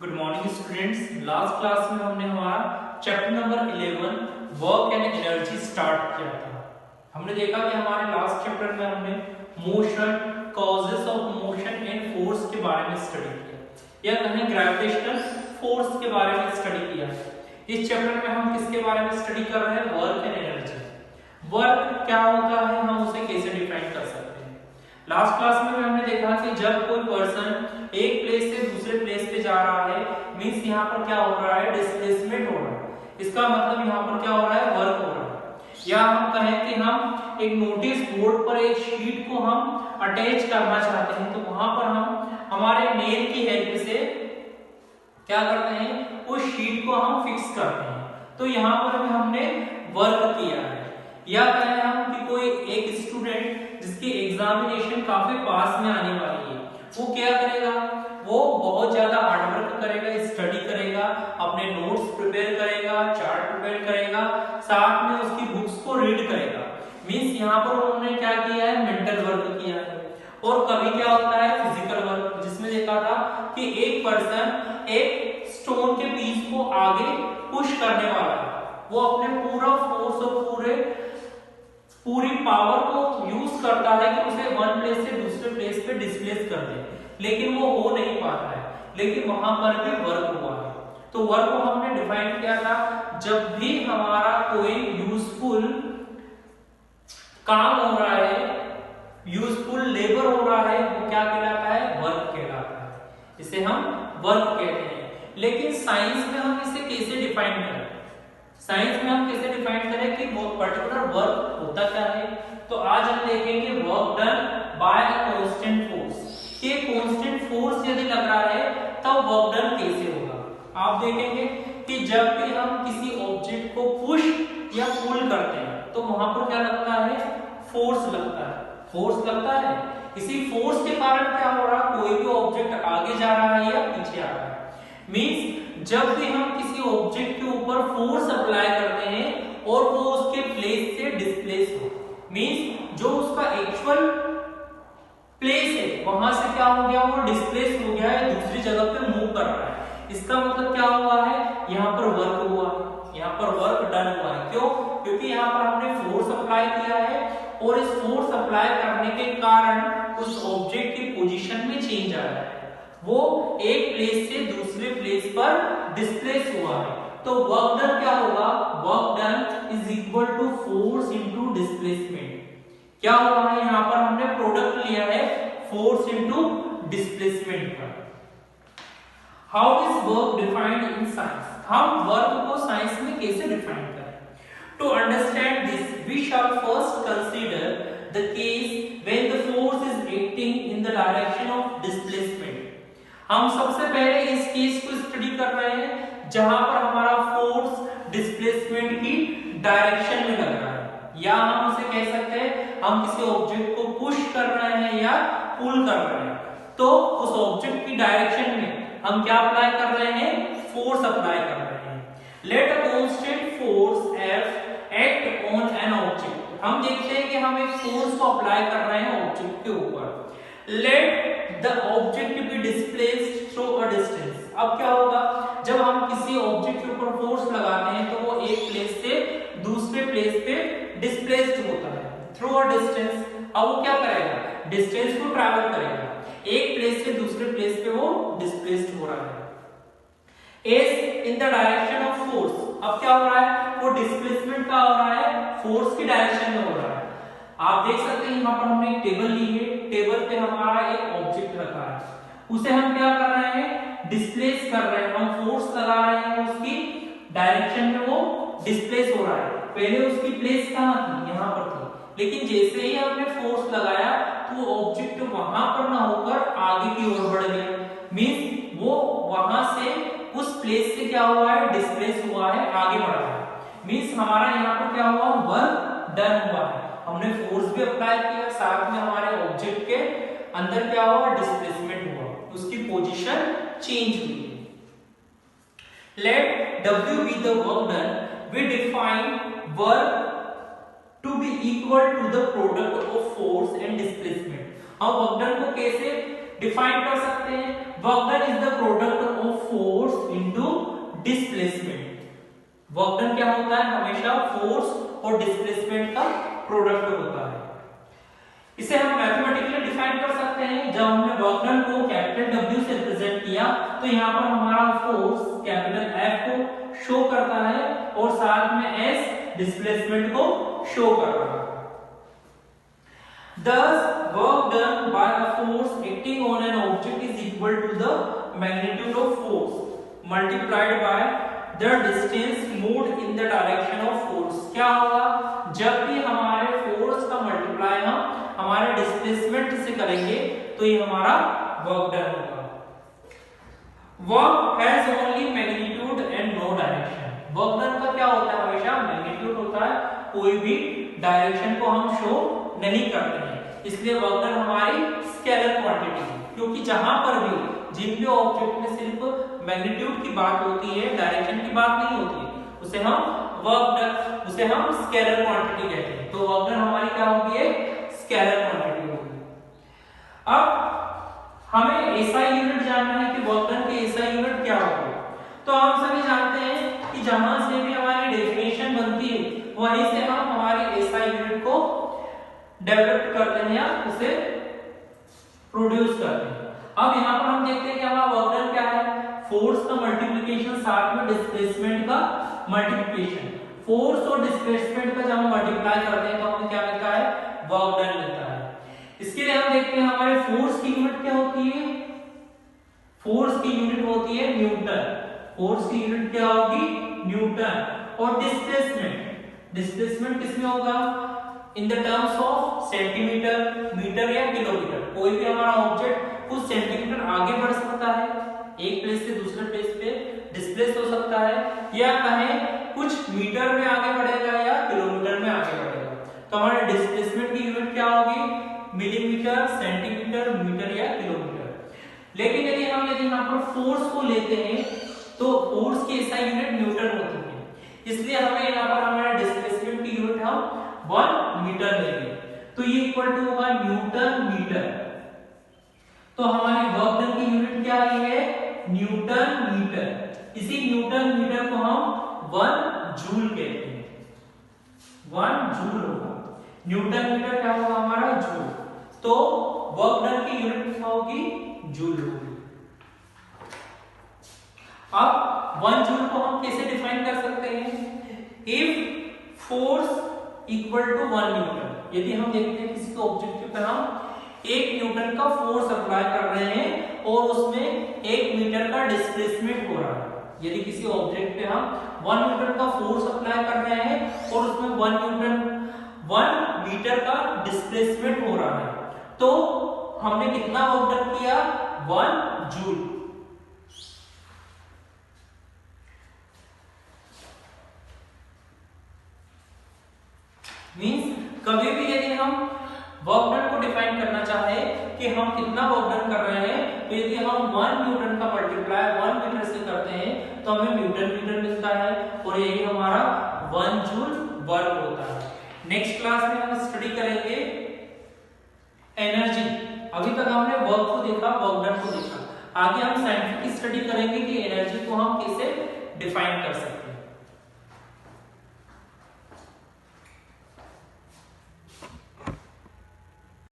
Good morning students. Last class में हमने हमारा chapter number 11 work and energy start किया था। हमने देखा कि हमारे लास्ट चैप्टर में हमने motion, causes of motion and force के बारे में स्टडी किया, या कहें ग्रेविटेशनल फोर्स के बारे में स्टडी किया। इस चैप्टर में हम किसके बारे में स्टडी कर रहे हैं? Work and energy. वर्क क्या होता है, हम उसे कैसे डिफाइन कर सकते हैं। लास्ट क्लास में हमने देखा कि जब कोई पर्सन एक प्लेस से दूसरे प्लेस पे जा रहा है, मींस यहाँ पर क्या हो रहा है? डिस्प्लेसमेंट हो रहा है। इसका मतलब यहाँ पर क्या हो रहा है? वर्क हो रहा है। या हम कहें कि हम एक नोटिस बोर्ड पर एक शीट को हम अटैच करना चाहते हैं, तो वहां पर हम हमारे नेल की हेल्प से क्या करते हैं? उस शीट को हम फिक्स करते हैं। तो यहाँ पर भी हमने वर्क किया है। या कहें हम कि कोई एक स्टूडेंट जिसकी एग्जामिनेशन काफी पास में आने वाली है, वो क्या करेगा? वो बहुत ज्यादा हार्डवर्क करेगा, स्टडी करेगा, अपने नोट्स प्रिपेयर करेगा, चार्ट प्रिपेयर करेगा, साथ में उसकी बुक्स को रीड करेगा। मींस यहाँ पर उन्होंने क्या किया है? मेंटल वर्क किया है। और कभी क्या होता है? फिजिकल वर्क, जिसमें देखा था कि एक पर्सन एक स्टोन के पीस को आगे पुश करने वाला है, वो अपने पूरा फोर्स और पूरी पावर को यूज करता है कि उसे वन प्लेस से दूसरे प्लेस पे डिस्प्लेस कर दे, लेकिन वो हो नहीं पाता है। लेकिन वहां पर भी वर्क हुआ है। तो वर्क को हमने डिफाइन किया था, जब भी हमारा कोई यूजफुल काम हो रहा है, यूजफुल लेबर हो रहा है, वो क्या कहलाता है? वर्क कहलाता है। इसे हम वर्क कहते हैं। लेकिन साइंस में हम इसे कैसे डिफाइन करें? साइंस में हम कैसे डिफाइन करें कि वो पर्टिकुलर वर्क होता क्या है? तो आज हम देखेंगे work done by a constant force. ये कांस्टेंट फोर्स यदि लग रहा है तब वर्क डन कैसे होगा। आप देखेंगे कि जब भी हम किसी ऑब्जेक्ट को पुश या पुल करते हैं तो वहां पर क्या लगता है? फोर्स लगता है। फोर्स लगता है। इसी फोर्स के कारण क्या हो रहा है? कोई भी ऑब्जेक्ट आगे जा रहा है या पीछे आ रहा है। मींस जब भी हम किसी ऑब्जेक्ट के ऊपर फोर्स अप्लाई करते हैं और वो उसके प्लेस से डिस्प्लेस हो, मींस जो उसका एक्चुअल प्लेस है वहां से क्या हो गया? वो डिस्प्लेस हो गया है, दूसरी जगह पे मूव कर रहा है। इसका मतलब क्या हुआ है? यहाँ पर वर्क हुआ है, यहाँ पर वर्क डन हुआ है। क्यों? क्योंकि यहाँ पर हमने फोर्स अप्लाई किया है और इस फोर्स अप्लाई करने के कारण उस ऑब्जेक्ट की पोजीशन में चेंज आ रहा है, वो एक प्लेस से दूसरे प्लेस पर डिस्प्लेस हुआ है। तो वर्क डन क्या होगा? Work done is equal to force into displacement. क्या हुआ है? यहाँ पर हमने प्रोडक्ट लिया है फोर्स इनटू डिस्प्लेसमेंट का। How is work defined in science? हम वर्क को साइंस में कैसे डिफाइन करें? To understand this we shall first consider the case when the force is acting in the direction of displacement. हम सबसे पहले इस केस को स्टडी कर रहे हैं जहां पर हमारा फोर्स डिस्प्लेसमेंट की डायरेक्शन में लग रहा है, या हम उसे कह सकते हैं हम किसी ऑब्जेक्ट को पुश कर रहे हैं या पुल कर रहे हैं, तो उस ऑब्जेक्ट की डायरेक्शन में हम क्या अप्लाई कर रहे हैं? फोर्स अप्लाई कर रहे हैं। Let a constant force F act on an object. हम देखते हैं कि हम एक फोर्स को अप्लाई कर रहे हैं ऑब्जेक्ट के ऊपर। Let the object be displaced through a distance. अब क्या होगा? जब हम किसी ऑब्जेक्ट के ऊपर फोर्स लगाते हैं तो वो एक प्लेस से दूसरे प्लेस पे डिस्प्लेस्ड होता है थ्रू अ डिस्टेंस। अब वो क्या करेगा? डिस्टेंस को ट्रैवल करेगा, एक प्लेस से दूसरे प्लेस पे वो डिस्प्लेस्ड हो रहा है। S in the direction of force. अब क्या हो रहा है? वो डिस्प्लेसमेंट का हो रहा है, फोर्स की डायरेक्शन में हो रहा है। आप देख सकते हैं यहाँ पर हमने एक टेबल ली है, टेबल पे हमारा एक ऑब्जेक्ट रखा है, उसे हम क्या कर रहे हैं? डिस्प्लेस कर रहे हैं। हम फोर्स लगा रहे हैं, उसकी डायरेक्शन में वो डिस्प्लेस हो रहा है। पहले उसकी प्लेस कहाँ थी? यहाँ पर थी, लेकिन जैसे ही हमने फोर्स लगाया तो वो ऑब्जेक्ट वहां पर ना होकर आगे की ओर बढ़ गया। मींस वो वहां से उस प्लेस से क्या हुआ है? डिस्प्लेस हुआ है, आगे बढ़ा है। मींस हमारा यहाँ पर क्या हुआ? वर्क डन हुआ है। हमने फोर्स भी अप्लाई किया, साथ में हमारे ऑब्जेक्ट के अंदर क्या हुआ? डिस्प्लेसमेंट हुआ, उसकी पोजीशन चेंज हुई। Let W be the work done. We define work to be equal to the product of force and displacement. हम वर्क डन को कैसे डिफाइन कर सकते हैं। Work done is the product of force into displacement. Work done क्या होता है, हमेशा फोर्स और डिस्प्लेसमेंट का प्रोडक्ट होता है। इसे हम मैथमेटिकली डिफाइन कर सकते हैं। जब हमने वर्क डन को कैपिटल W से रिप्रेजेंट किया तो यहाँ पर हमारा फोर्स कैपिटल F को शो करता है और साथ में S डिस्प्लेसमेंट को शो कर रहा है। Thus, work done by a force acting on an object is equal to the magnitude of force multiplied by the distance moved in the direction of force। क्या होगा, जब भी हमारे फोर्स का मल्टीप्लाई हम हमारे डिस्प्लेसमेंट से करेंगे तो ये हमारा वर्क डन होगा। Work has only magnitude and no direction. Work done का क्या होता है, हमेशा मैग्नीट्यूड होता है, कोई भी डायरेक्शन को हम शो नहीं करते हैं, इसलिए वर्क डन हमारी स्केलर क्वांटिटी है। क्योंकि जहां पर भी जिन भी ऑब्जेक्ट में सिर्फ मैग्नीट्यूड की बात होती है, डायरेक्शन की बात नहीं होती है, उसे हम स्केलर क्वांटिटी कहते हैं। तो वर्क डन हमारी क्या होगी, एक स्केलर क्वांटिटी होगी। अब हमें एसआई यूनिट जानना है कि वर्क डन की एसआई यूनिट क्या होगी। तो हम सभी जानते हैं कि जहां से भी हमारी डेफिनेशन बनती है वहीं से हम हमारी एसआई यूनिट को डेवलप करते हैं या उसे प्रोड्यूस करते हैं। अब यहाँ पर हम देखते हैं कि हमारा वर्क डन क्या है, फोर्स का मल्टीप्लिकेशन साथ में डिस्प्लेसमेंट का मल्टीप्लिकेशन। फोर्स और डिस्प्लेसमेंट का जब हम मल्टीप्लाई करते हैं तो हमें क्या मिलता है, वर्क डन मिलता है। इसके लिए हम देखते हैं हमारे फोर्स की यूनिट क्या होती है, फोर्स की यूनिट होती है न्यूटन। फोर्स की यूनिट क्या होगी, न्यूटन। और डिस्प्लेसमेंट किसमें होगा, in the terms of centimetre, metre या किलोमीटर। कोई भी हमारा ऑब्जेक्ट कुछ सेंटीमीटर आगे बढ़ सकता है, एक प्लेस से दूसरे प्लेस पे डिस्प्लेस हो सकता है, या कहें कुछ मीटर में आगे बढ़ेगा या किलोमीटर में आगे बढ़ेगा। तो हमारे डिस्प्लेसमेंट की यूनिट क्या होगी, मिलीमीटर, सेंटीमीटर, मीटर या किलोमीटर। लेकिन यदि यहाँ पर फोर्स को लेते हैं तो फोर्स की एसआई यूनिट न्यूटन होती है, इसलिए हमें यहाँ पर हमारे डिस्प्लेसमेंट की यूनिट हम 1 मीटर लेंगे। तो ये इक्वल टू होगा न्यूटन मीटर। तो हमारी वर्क डन की यूनिट क्या आई है, न्यूटन मीटर। इसी न्यूटन मीटर को हम 1 जूल कहते हैं, 1 जूल होगा। न्यूटन मीटर क्या होगा हमारा, जूल। तो वर्क डन की यूनिट क्या होगी, जूल होगी। अब 1 जूल को हम कैसे डिफाइन कर सकते हैं, if force equal to 1 newton. यदि हम देखते हैं किसी ऑब्जेक्ट पे हम 1 न्यूटन का फोर्स अप्लाई कर रहे हैं और उसमें 1 मीटर का डिस्प्लेसमेंट हो रहा है, यदि किसी ऑब्जेक्ट पे हम 1 न्यूटन का फोर्स अप्लाई कर रहे हैं और उसमें 1 मीटर का डिस्प्लेसमेंट हो रहा है, तो हमने कितना वर्क डन किया, 1 जूल। मींस कभी भी यदि हम वर्क डन को डिफाइन करना चाहे कि हम कितना वर्क डन कर रहे हैं, तो यदि हम 1 न्यूटन का मल्टीप्लाई 1 मीटर से करते हैं तो हमें न्यूटन मीटर मिलता है और यही हमारा 1 जूल वर्क होता है। नेक्स्ट क्लास में हम स्टडी करेंगे एनर्जी। अभी तक हमने वर्क को देखा, वर्क डन को देखा, आगे हम साइंटिफिक स्टडी करेंगे कि एनर्जी को हम कैसे डिफाइन कर सकते हैं।